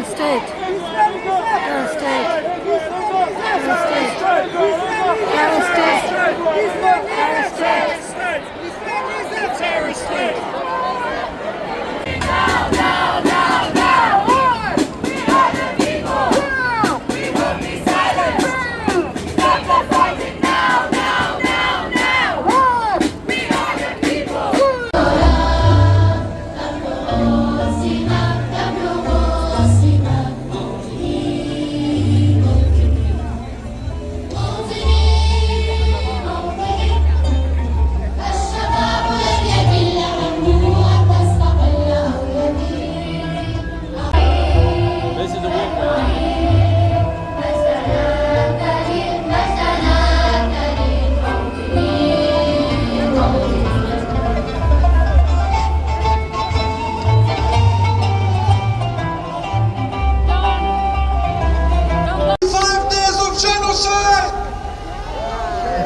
State. Terror state. Terror state. Now, now, now, now! War! We are the people! We will be silent! Stop the fighting now, now, now, now! War! We are the people!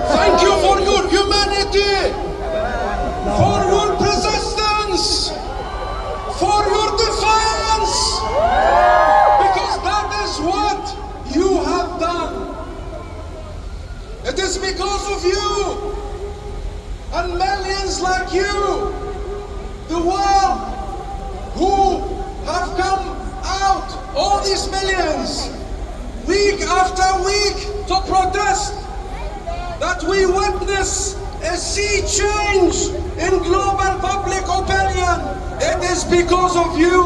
Thank you for your humanity, for your persistence, for your defiance, because that is what you have done. It is because of you and millions like you, the world, who have come out, all these millions, week after week to protest, that we witness a sea change in global public opinion. It is because of you.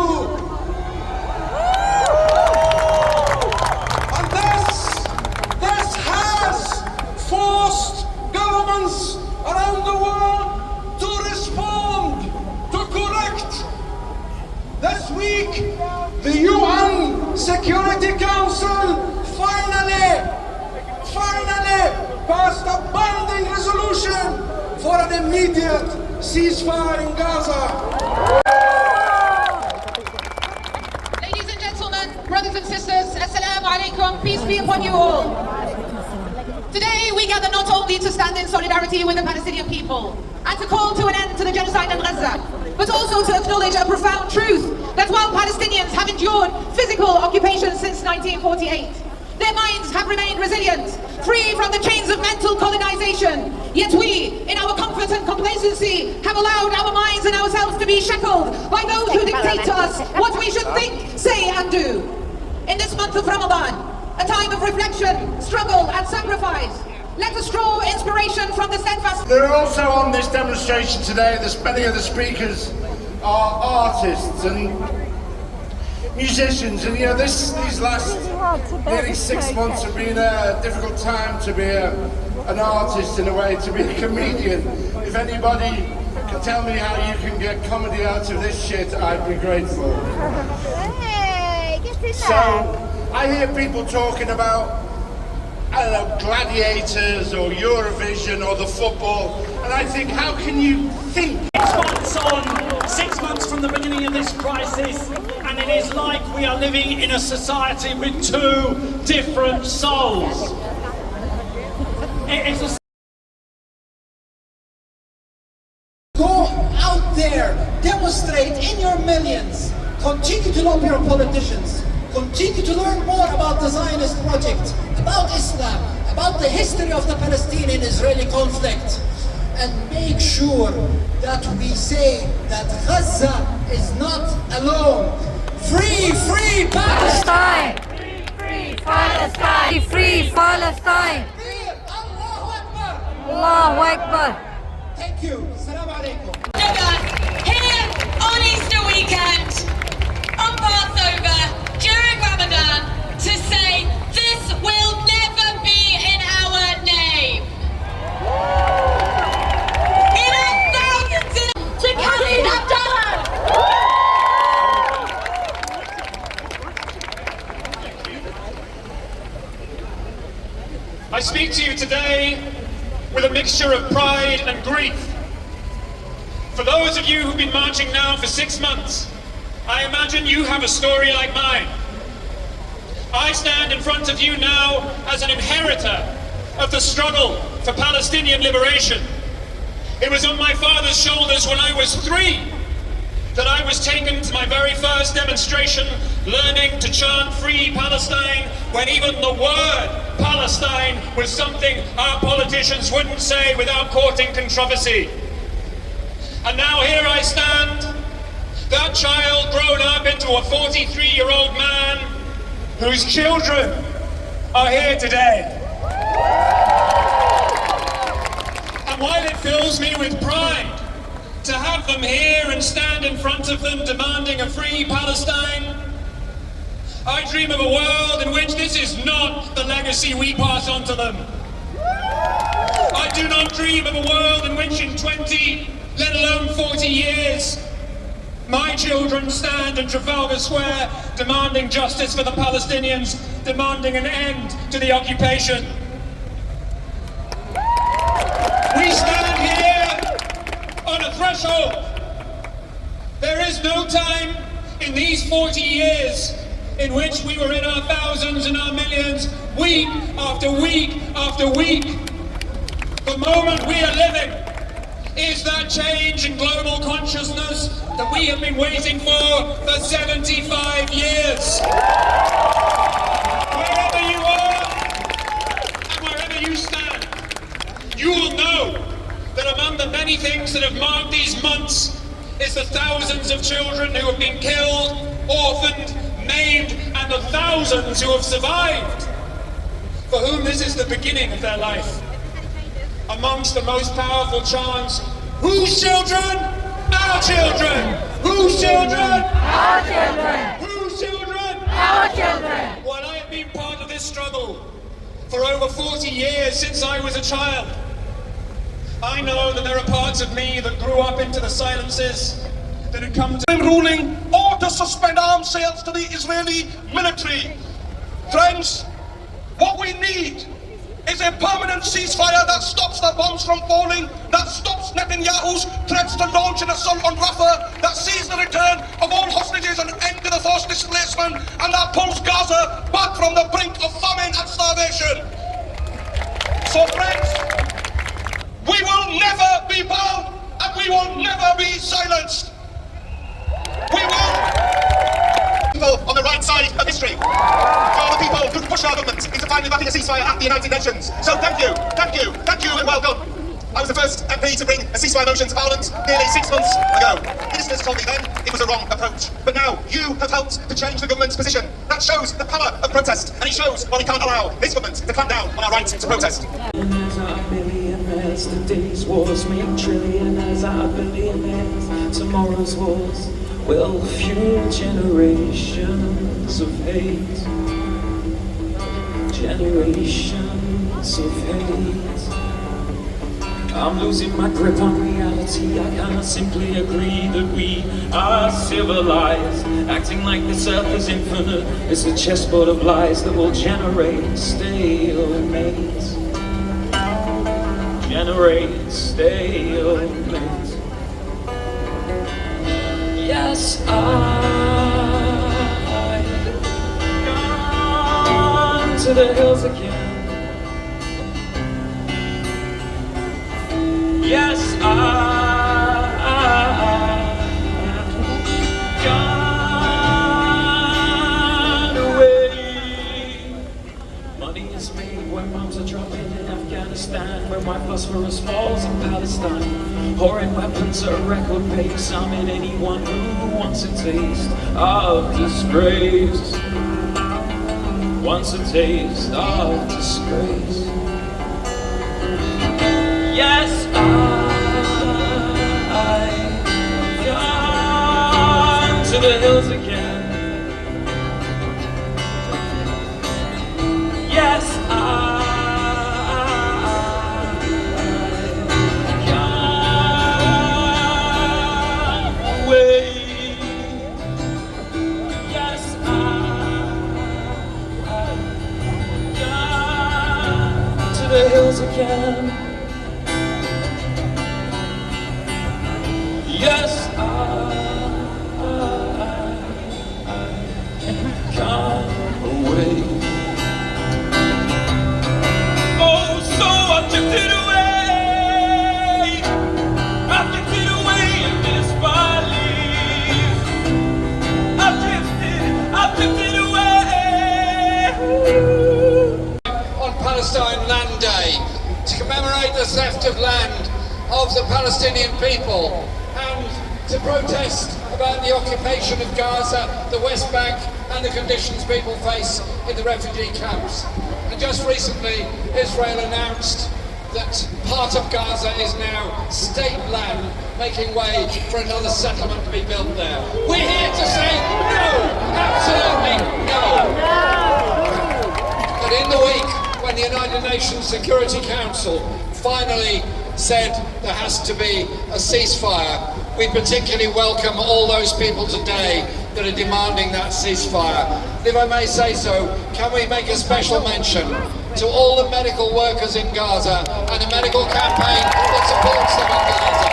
And this has forced governments around the world to respond, to correct. This week, the UN Security Council finally passed a binding resolution for an immediate ceasefire in Gaza. Ladies and gentlemen, brothers and sisters, Assalamu alaikum, peace be upon you all. Today we gather not only to stand in solidarity with the Palestinian people and to call to an end to the genocide in Gaza, but also to acknowledge a profound truth that while Palestinians have endured physical occupation since 1948, their minds have remained resilient, free from the chains of mental colonization. Yet we, in our comfort and complacency, have allowed our minds and ourselves to be shackled by those who dictate to us what we should think, say and do. In this month of Ramadan, a time of reflection, struggle and sacrifice, let us draw inspiration from the steadfast... There are also on this demonstration today, many of the speakers are artists and musicians, and you know, these last nearly 6 months have been a difficult time to be an artist, in a way, to be a comedian. If anybody can tell me how you can get comedy out of this shit, I'd be grateful. Hey, get in so, I hear people talking about, I don't know, gladiators or Eurovision or the football, and I think, how can you think? 6 months from the beginning of this crisis, and it is like we are living in a society with two different souls. It is a... Go out there, demonstrate in your millions, continue to lobby your politicians, continue to learn more about the Zionist project, about Islam, about the history of the Palestinian-Israeli conflict, and make sure that we say that Gaza is not alone. Free, free Palestine! Free, free Palestine! Free Palestine! Allahu Akbar! Allahu Akbar! Thank you. Assalamu alaikum. Here on Easter weekend, on Passover, during Ramadan, to say this will never be in our name. In our thousands to carry that down. I speak to you today with a mixture of pride and grief. For those of you who've been marching now for 6 months, I imagine you have a story like mine. I stand in front of you now as an inheritor of the struggle for Palestinian liberation. It was on my father's shoulders when I was 3 that I was taken Netherlands, my very first demonstration, learning to chant Free Palestine when even the word Palestine was something our politicians wouldn't say without courting controversy. And now here I stand, that child grown up into a 43-year-old man whose children are here today. And while it fills me with pride to have them here and stand in front of them demanding a free Palestine, I dream of a world in which this is not the legacy we pass on to them. I do not dream of a world in which in 20, let alone 40 years, my children stand in Trafalgar Square demanding justice for the Palestinians, demanding an end to the occupation. We stand here on a threshold. There is no time in these 40 years in which we were in our thousands and our millions, week after week after week. The moment we are living is that change in global consciousness that we have been waiting for 75 years. Wherever you are and wherever you stand, you will know that among the many things that have marked these months is the thousands of children who have been killed, orphaned, maimed, and the thousands who have survived, for whom this is the beginning of their life. Amongst the most powerful chants, whose children? Our children! Whose children? Our children! Whose children? Our children! While I have been part of this struggle for over 40 years since I was a child, I know that there are parts of me that grew up into the silences that had come to ruling or to suspend arms sales to the Israeli military. Friends, what we need is a permanent ceasefire that stops the bombs from falling, that stops Netanyahu's threats to launch an assault on Rafah, that sees the return of all hostages and end to the forced displacement, and that pulls Gaza back from the brink of famine and starvation. So friends, we will never be bound and we will never be silenced. We will. People on the right side of history are the people who push our government into finally backing a ceasefire at the United Nations. So thank you, and welcome. I was the first MP to bring a ceasefire motion to Parliament nearly 6 months ago. Ministers told me then it was a wrong approach. But now you have helped to change the government's position. That shows the power of protest, and it shows why we can't allow this government to clamp down on our right to protest. As today's wars make trillionaires out of billionaires, tomorrow's wars will fuel generations of hate. Generations of hate. I'm losing my grip on reality. I cannot simply agree that we are civilized. Acting like this earth is infinite is a chessboard of lies that will generate stalemate. Generate stalemate. Yes, I've gone to the hills again. Yes, I've gone away. Money is made when bombs are dropping in Afghanistan, when white phosphorus falls in Palestine. Pouring weapons at a record pace. I'm in anyone who wants a taste of disgrace. Wants a taste of disgrace. Yes, I've gone to the hills again. Yes, I've gone away. Yes, I've gone to the hills again. Yes, occupation of Gaza, the West Bank, and the conditions people face in the refugee camps. And just recently, Israel announced that part of Gaza is now state land, making way for another settlement to be built there. We're here to say no, absolutely no. But in the week when the United Nations Security Council finally said there has to be a ceasefire, we particularly welcome all those people today that are demanding that ceasefire. If I may say so, can we make a special mention to all the medical workers in Gaza and the medical campaign that supports them in Gaza.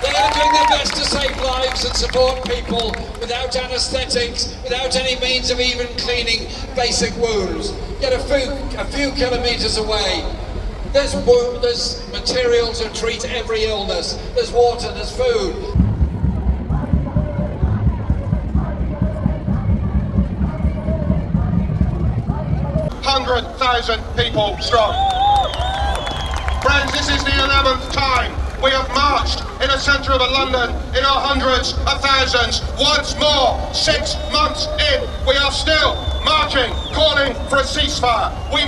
They are doing their best to save lives and support people without anaesthetics, without any means of even cleaning basic wounds. Yet a few kilometres away, there's material to treat every illness, there's water, there's food. 100,000 people strong. Friends, this is the 11th time we have marched in the centre of London in our hundreds of thousands. Once more, 6 months in, we are still marching, calling for a ceasefire. We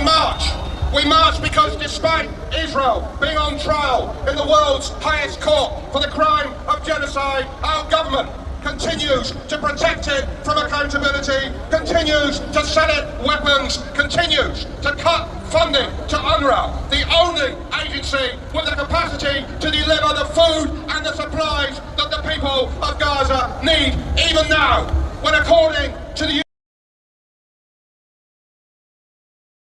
march because despite Israel being on trial in the world's highest court for the crime of genocide, our government continues to protect it from accountability, continues to sell it weapons, continues to cut funding to UNRWA, the only agency with the capacity to deliver the food and the supplies that the people of Gaza need, even now, when according to the